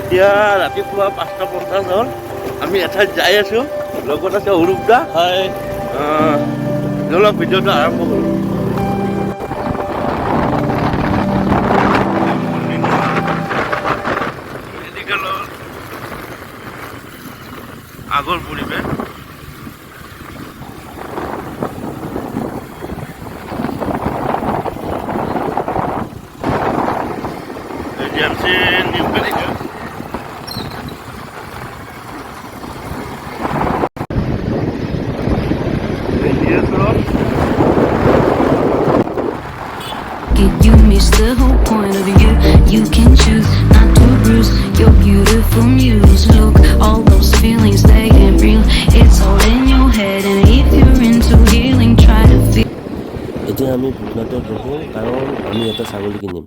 এতিয়া ৰাতিপুৱা 5:50 হ'ল। আমি এঠাইত যাই আছোঁ, লগত আছে অৰূপ দা। হয়, অলপ ভিডিঅ'টো আৰম্ভ কৰোঁ। মেডিকেলৰ আগৰ পৰিৱেশ। Agency new medical. You miss the whole point of you. You can choose not to bruise your beautiful muse. Look, all those feelings, they ain't real. It's all in your head, and if you're into healing, try to feel. এতিয়া আমি ভূটনাথত ৰখোঁ, কাৰণ আমি এটা ছাগলী কিনিম।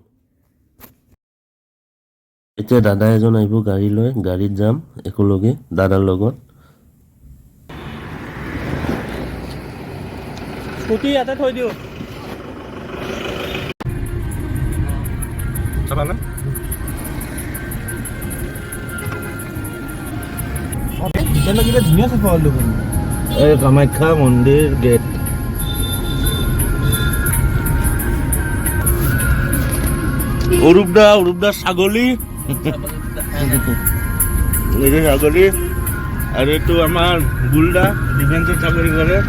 এতিয়া দাদা এজন আহিব গাড়ী লৈ, গাড়ীত যাম একেলগে দাদাৰ লগত। স্কুটি ইয়াতে থৈ দিওঁ। চাবানে? কিবা ধুনীয়া চাফা হ'ল দেখোন। এই কামাখ্যা মন্দিৰ গেট। অৰূপ দা ছাগলী। এইটো ছাগলী আৰু এইটো আমাৰ গুলদা ডিফেন্সত চাকৰি কৰে।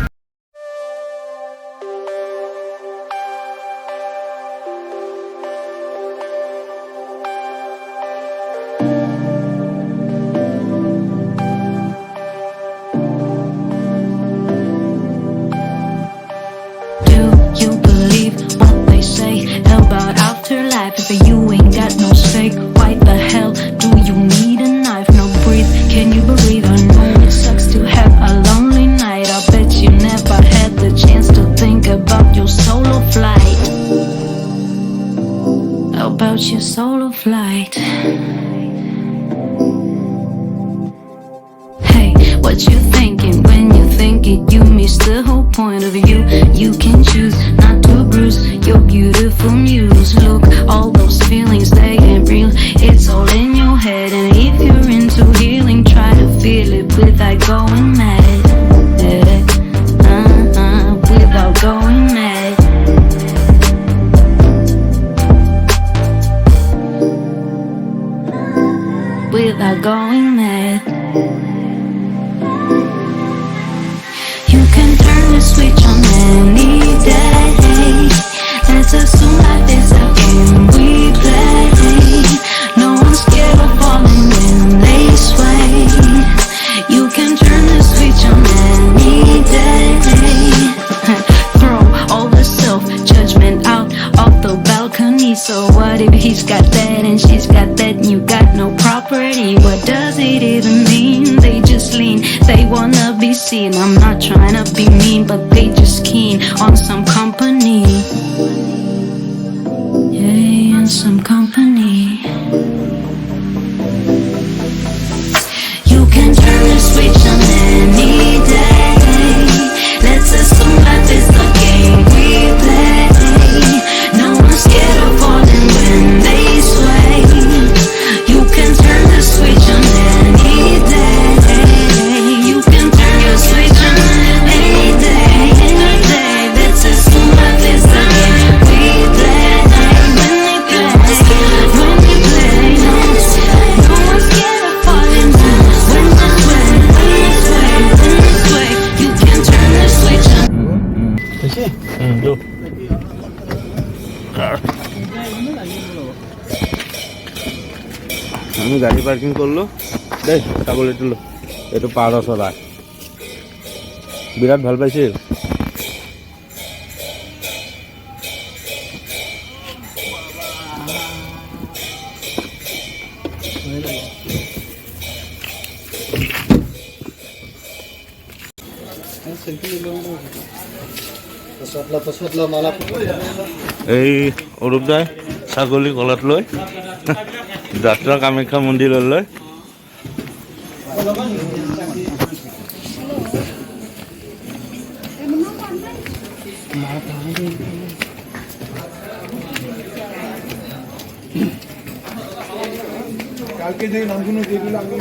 You believe what they say about afterlife? If you ain't got no stake, why the hell do you need a knife? No breathe, can you believe? I know it sucks to have a lonely night. I bet you never had the chance to think about your solo flight. About your solo flight. Hey, what you thinking when you think it? You miss the whole point of you. You can choose not to bruise your beautiful muse. Look, all those feelings, they ain't real. It's all in your head, and if you're into healing, try to feel it without going mad. Without going mad. Without going mad. You can turn the switch on any day. Let's assume life is a game we play. No one's scared of falling when they sway. You can turn the switch on any day. Throw all the self-judgment out of the balcony. So what if he's got that and she's got that and you got no property? What does it even mean? They just lean, they wanna be seen. I'm not trying to be mean, but they just keen on some company. Yeah, on some company. You can turn the switch on any day. Let's assume life is a game we play. No one's scared of falling when they sway. You can turn the switch on any day. You can turn your switch on any day. Let's assume life is a game we play. When they play, no one's scared of falling when they sway. You can turn the switch on. আমি গাড়ি parking করলো দেখ ছাগলী তুলো এইটো পাৰ চৰাই বিৰাট ভাল পাইছে। এই অৰূপ দাই ছাগলী গলাত লৈ যাত্ৰা কামাখ্যা মন্দিৰলৈ। কালকে যে নামগুলো যেগুলো আমি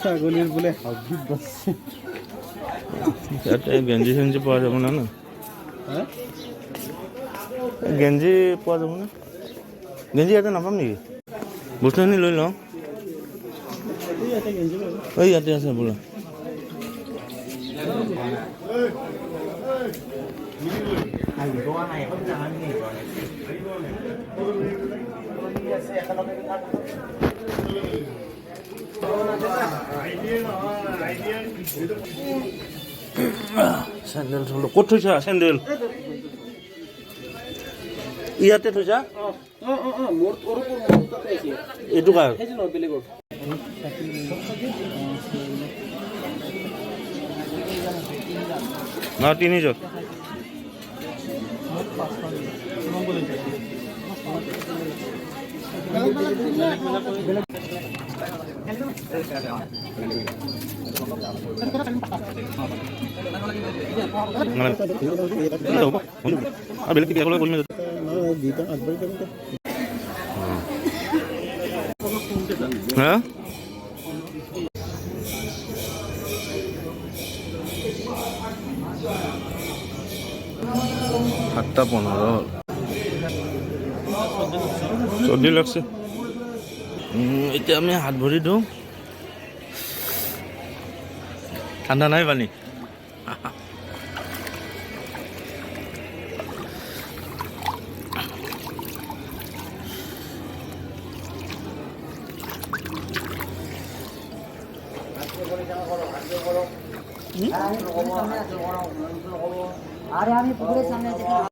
ছাগলেৰ বলে হাবিব বাসছে ইয়াতে গেঞ্জি চেঞ্জি পোৱা যাব না হ্যাঁ গেঞ্জি পোৱা যাব না গেঞ্জি ইয়াতে নাপাম নেকি বস্তুখিনি লৈ লওঁ এই ইয়াতে আছে বোলা চেণ্ডেল থলো ক'ত থৈছা চেণ্ডেল ইয়াতে থৈছা এইটো কাৰ তিনিজন বেলেগ কিবা কৰিম হা 7:15 চৰ্দি লাগছে এতিয়া আমি হাত ভৰি দিওঁ ঠাণ্ডা নাই পানী अरे आम्ही पुढे सांगायचं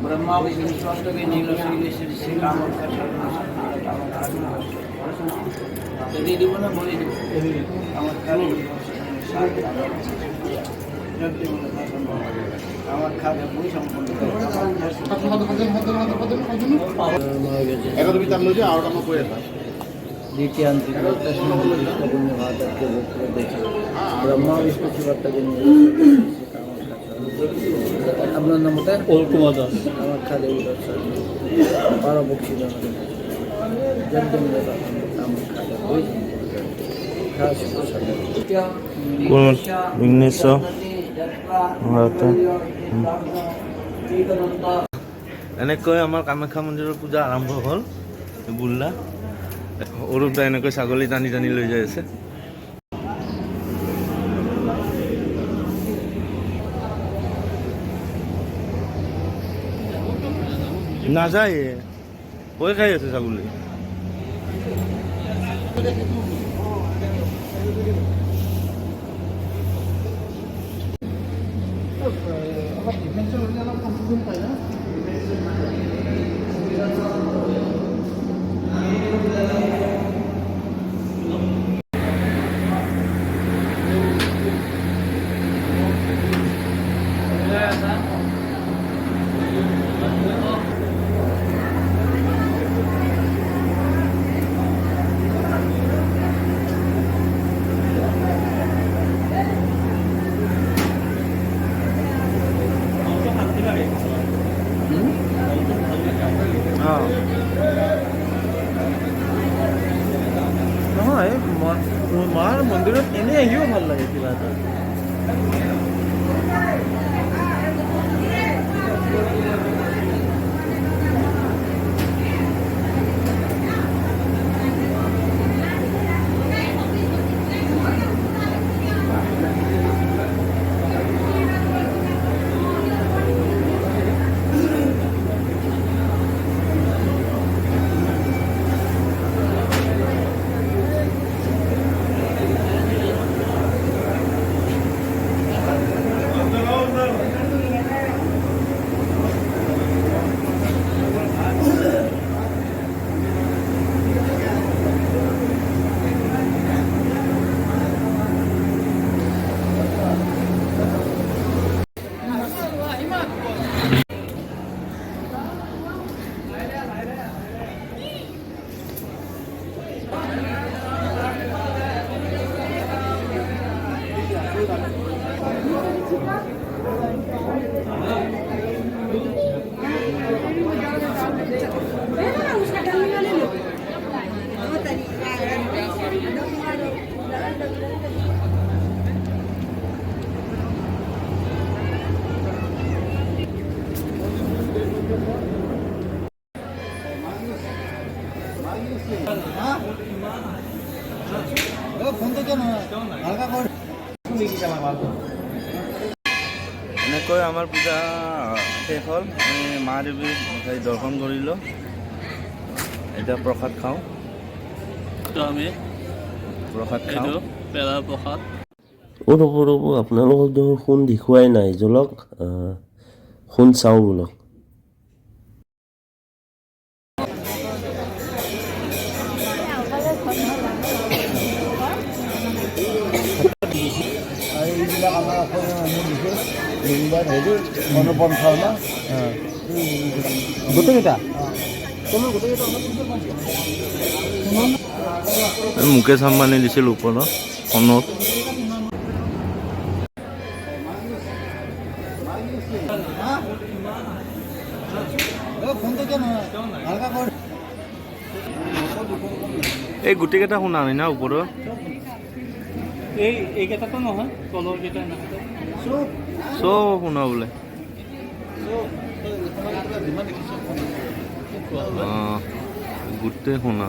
ब्रह्मा विष्णू सप्तमी नील श्री राम कधी देऊ ना बोली देऊ আমার খাবে বই সম্পূর্ণ এগারো বিতাম লইছে আর কাম করে না দ্বিতীয়ান্তিক ব্রহ্মা বিষ্ণু শিবত্তাকে আপনার নামটা ওল কুমার দাস আমার খালে পারবক্ষী এনেকৈ আমাৰ কামাখ্যা মন্দিৰৰ পূজা আৰম্ভ হ'ল বুল্লা অৰূপদা এনেকৈ ছাগলী টানি টানি লৈ যাই আছে নাযায় ভয় খাই আছে ছাগলী নহয় মাৰ মন্দিৰত এনেই আহিও ভাল লাগে কিবা এটা এনেকৈ আমাৰ পূজা শেষ হ'ল। আমি মা দেৱী দৰ্শন কৰিলোঁ। এতিয়া প্ৰসাদ খাওঁ। আমি প্ৰসাদ খাওঁ। পেৰা প্ৰসাদ। ৰ'ব আপোনালোকক দেখোন সোণ দেখুৱাই নাই জলক সোণ চাওঁ বোলক। এইবিলাক আমাৰ অসমীয়া মানুহ বিশেষ লিংবাৰ হেৰি অনুপম শৰ্মা গোটেইকেইটা মুকেশ আম্বানী দিছিল ওপৰত সোণত। এই গোটেইকেইটা সোণ আনি না ওপৰত। এইকেইটাতো নহয়, তলৰ কেইটা নাথাকে। চব সোণা বোলে। গোটেই সোণা।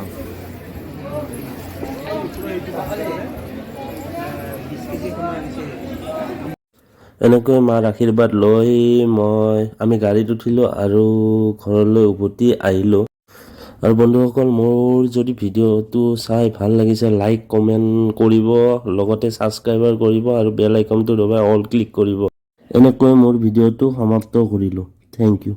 এনেকৈ মাৰ আশীৰ্বাদ লৈ আমি গাড়ীত উঠিলোঁ আৰু ঘৰলৈ উভতি আহিলোঁ। আৰু বন্ধুসকল, মোৰ যদি ভিডিঅ'টো চাই ভাল লাগিছে লাইক কমেণ্ট কৰিব, লগতে ছাবস্ক্ৰাইবাৰ কৰিব আৰু বেল আইকনটো দবাই অল ক্লিক কৰিব। এনেকৈ মোৰ ভিডিঅ'টো সমাপ্ত কৰিলোঁ। Thank U.